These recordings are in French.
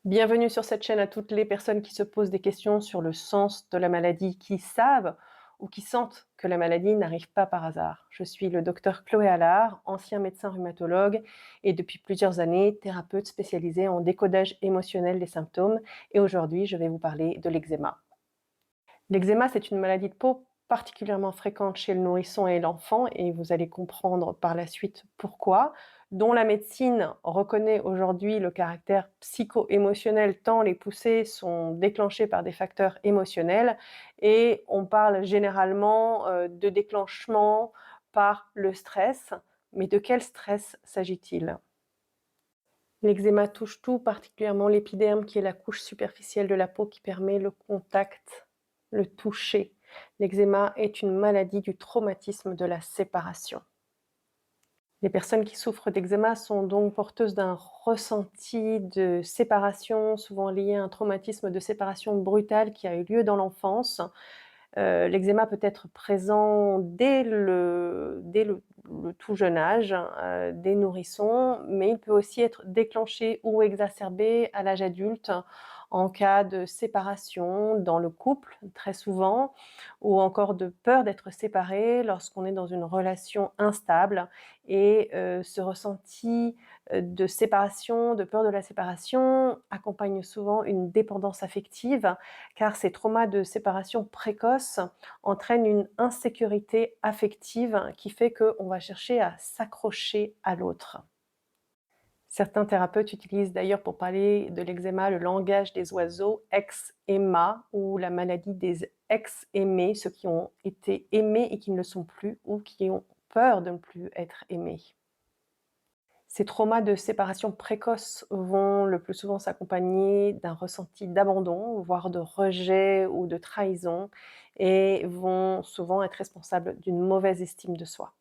Bienvenue sur cette chaîne à toutes les personnes qui se posent des questions sur le sens de la maladie, qui savent ou qui sentent que la maladie n'arrive pas par hasard. Je suis le docteur Chloé Allard, ancien médecin rhumatologue et depuis plusieurs années thérapeute spécialisée en décodage émotionnel des symptômes. Et aujourd'hui, je vais vous parler de l'eczéma. L'eczéma, c'est une maladie de peau particulièrement fréquente chez le nourrisson et l'enfant, et vous allez comprendre par la suite pourquoi, dont la médecine reconnaît aujourd'hui le caractère psycho-émotionnel tant les poussées sont déclenchées par des facteurs émotionnels, et on parle généralement de déclenchement par le stress. Mais de quel stress s'agit-il? L'eczéma touche tout particulièrement l'épiderme, qui est la couche superficielle de la peau qui permet le contact, le toucher. L'eczéma est une maladie du traumatisme de la séparation. Les personnes qui souffrent d'eczéma sont donc porteuses d'un ressenti de séparation, souvent lié à un traumatisme de séparation brutale qui a eu lieu dans l'enfance. L'eczéma peut être présent dès le tout jeune âge, des nourrissons, mais il peut aussi être déclenché ou exacerbé à l'âge adulte en cas de séparation dans le couple, très souvent, ou encore de peur d'être séparé lorsqu'on est dans une relation instable. Et ce ressenti de séparation, de peur de la séparation, accompagne souvent une dépendance affective, car ces traumas de séparation précoce entraînent une insécurité affective qui fait qu'on va chercher à s'accrocher à l'autre. Certains thérapeutes utilisent d'ailleurs pour parler de l'eczéma le langage des oiseaux, ex-emma, ou la maladie des ex-aimés, ceux qui ont été aimés et qui ne le sont plus ou qui ont peur de ne plus être aimés. Ces traumas de séparation précoce vont le plus souvent s'accompagner d'un ressenti d'abandon, voire de rejet ou de trahison, et vont souvent être responsables d'une mauvaise estime de soi.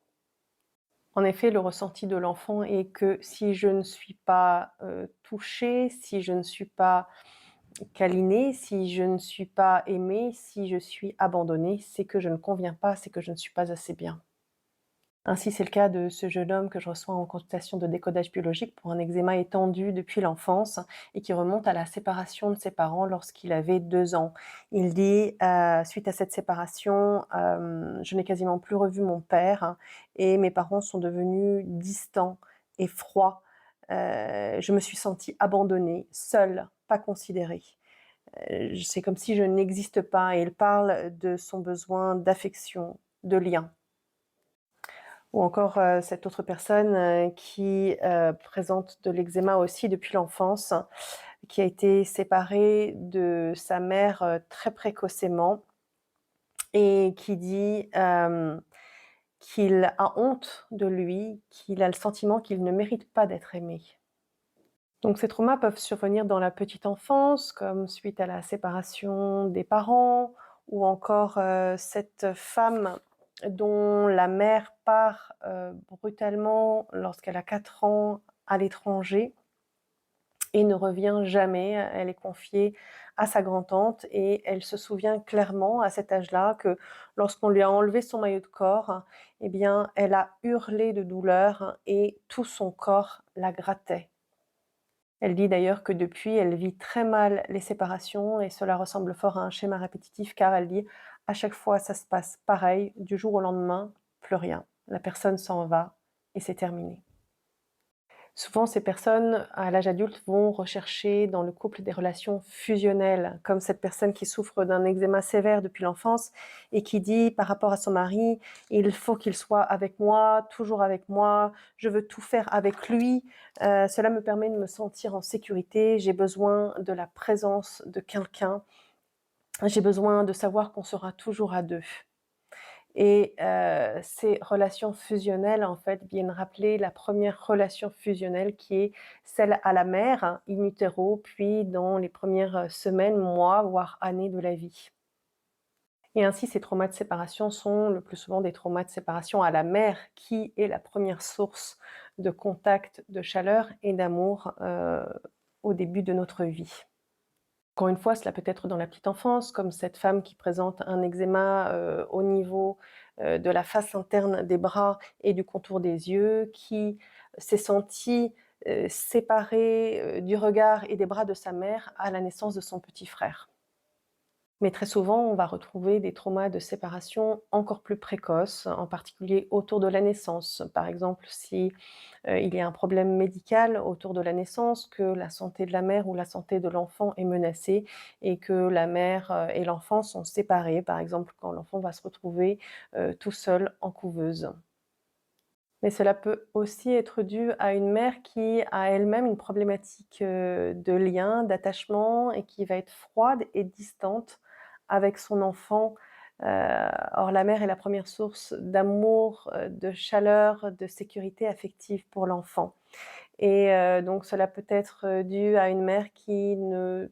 En effet, le ressenti de l'enfant est que si je ne suis pas touchée, si je ne suis pas câlinée, si je ne suis pas aimée, si je suis abandonnée, c'est que je ne conviens pas, c'est que je ne suis pas assez bien. Ainsi, c'est le cas de ce jeune homme que je reçois en consultation de décodage biologique pour un eczéma étendu depuis l'enfance et qui remonte à la séparation de ses parents lorsqu'il avait 2 ans. Il dit, suite à cette séparation, je n'ai quasiment plus revu mon père et mes parents sont devenus distants et froids. Je me suis senti abandonnée, seule, pas considérée. C'est comme si je n'existe pas, et il parle de son besoin d'affection, de lien. Ou encore, cette autre personne, qui, présente de l'eczéma aussi depuis l'enfance, qui a été séparée de sa mère, très précocement, et qui dit, qu'il a honte de lui, qu'il a le sentiment qu'il ne mérite pas d'être aimé. Donc ces traumas peuvent survenir dans la petite enfance, comme suite à la séparation des parents, ou encore, cette femme dont la mère part, brutalement lorsqu'elle a 4 ans à l'étranger et ne revient jamais. Elle est confiée à sa grand-tante et elle se souvient clairement à cet âge-là que lorsqu'on lui a enlevé son maillot de corps, eh bien, elle a hurlé de douleur et tout son corps la grattait. Elle dit d'ailleurs que depuis, elle vit très mal les séparations et cela ressemble fort à un schéma répétitif, car elle dit: «À chaque fois, ça se passe pareil, du jour au lendemain, plus rien. La personne s'en va et c'est terminé». Souvent, ces personnes, à l'âge adulte, vont rechercher dans le couple des relations fusionnelles, comme cette personne qui souffre d'un eczéma sévère depuis l'enfance et qui dit par rapport à son mari: «Il faut qu'il soit avec moi, toujours avec moi, je veux tout faire avec lui, cela me permet de me sentir en sécurité, j'ai besoin de la présence de quelqu'un, j'ai besoin de savoir qu'on sera toujours à 2». Et ces relations fusionnelles, en fait, viennent rappeler la première relation fusionnelle qui est celle à la mère, in utero, puis dans les premières semaines, mois, voire années de la vie. Et ainsi, ces traumas de séparation sont le plus souvent des traumas de séparation à la mère, qui est la première source de contact, de chaleur et d'amour, au début de notre vie. Encore une fois, cela peut être dans la petite enfance, comme cette femme qui présente un eczéma, au niveau, de la face interne des bras et du contour des yeux, qui s'est sentie séparé, du regard et des bras de sa mère à la naissance de son petit frère. Mais très souvent, on va retrouver des traumas de séparation encore plus précoces, en particulier autour de la naissance. Par exemple, si, il y a un problème médical autour de la naissance, que la santé de la mère ou la santé de l'enfant est menacée et que la mère, et l'enfant sont séparés, par exemple quand l'enfant va se retrouver, tout seul en couveuse. Mais cela peut aussi être dû à une mère qui a elle-même une problématique, de lien, d'attachement et qui va être froide et distante avec son enfant. Heu, Or la mère est la première source d'amour, de chaleur, de sécurité affective pour l'enfant et donc cela peut être, dû à une mère qui ne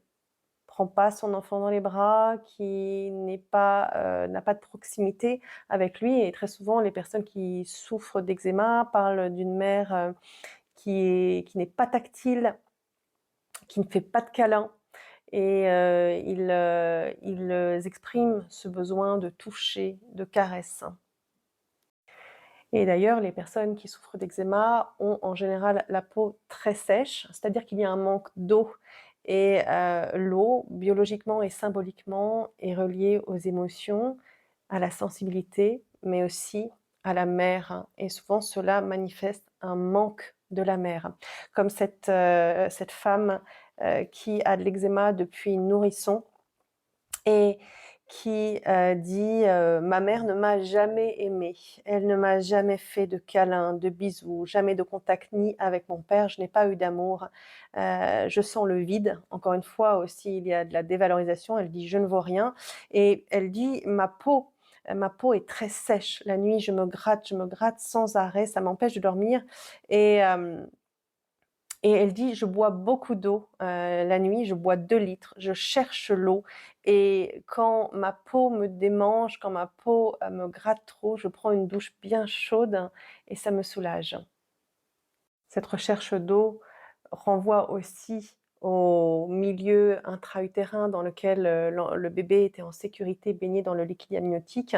prend pas son enfant dans les bras, qui n'est pas, n'a pas de proximité avec lui et très souvent les personnes qui souffrent d'eczéma parlent d'une mère, qui n'est pas tactile, qui ne fait pas de câlins et ils expriment ce besoin de toucher, de caresses. Et d'ailleurs, les personnes qui souffrent d'eczéma ont en général la peau très sèche, c'est-à-dire qu'il y a un manque d'eau et l'eau, biologiquement et symboliquement, est reliée aux émotions, à la sensibilité, mais aussi à la mère, hein. Et souvent cela manifeste un manque de la mère. Comme cette femme, qui a de l'eczéma depuis nourrisson et qui, dit, «Ma mère ne m'a jamais aimée. Elle ne m'a jamais fait de câlins, de bisous, jamais de contact ni avec mon père. Je n'ai pas eu d'amour. Je sens le vide». Encore une fois aussi, il y a de la dévalorisation. Elle dit: «Je ne vaux rien» et elle dit: ma peau est très sèche. La nuit, je me gratte sans arrêt, ça m'empêche de dormir» et hem et elle dit: «Je bois beaucoup d'eau, la nuit, je bois 2 litres, je cherche l'eau et quand ma peau me démange, quand ma peau, me gratte trop, je prends une douche bien chaude et ça me soulage». Cette recherche d'eau renvoie aussi au milieu intra-utérin dans lequel, le bébé était en sécurité, baigné dans le liquide amniotique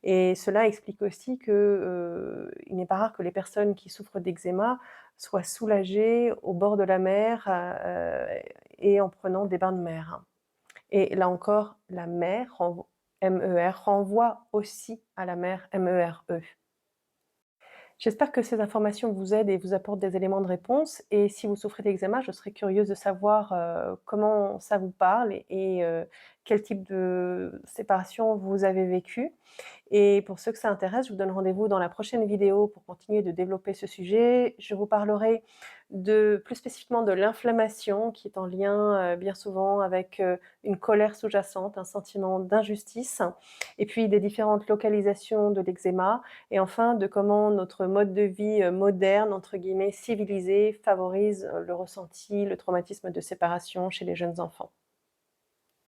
et cela explique aussi que, il n'est pas rare que les personnes qui souffrent d'eczéma soient soulagées au bord de la mer, et en prenant des bains de mer. Et là encore, la mer MER renvoie aussi à la mer MERE. J'espère que ces informations vous aident et vous apportent des éléments de réponse et si vous souffrez d'eczéma, je serais curieuse de savoir, comment ça vous parle et quel type de séparation vous avez vécu. Et pour ceux que ça intéresse, je vous donne rendez-vous dans la prochaine vidéo pour continuer de développer ce sujet. Je vous parlerai plus spécifiquement de l'inflammation qui est en lien, bien souvent avec, une colère sous-jacente, un sentiment d'injustice et puis des différentes localisations de l'eczéma et enfin de comment notre mode de vie, «moderne» entre guillemets, civilisé, favorise, le ressenti, le traumatisme de séparation chez les jeunes enfants.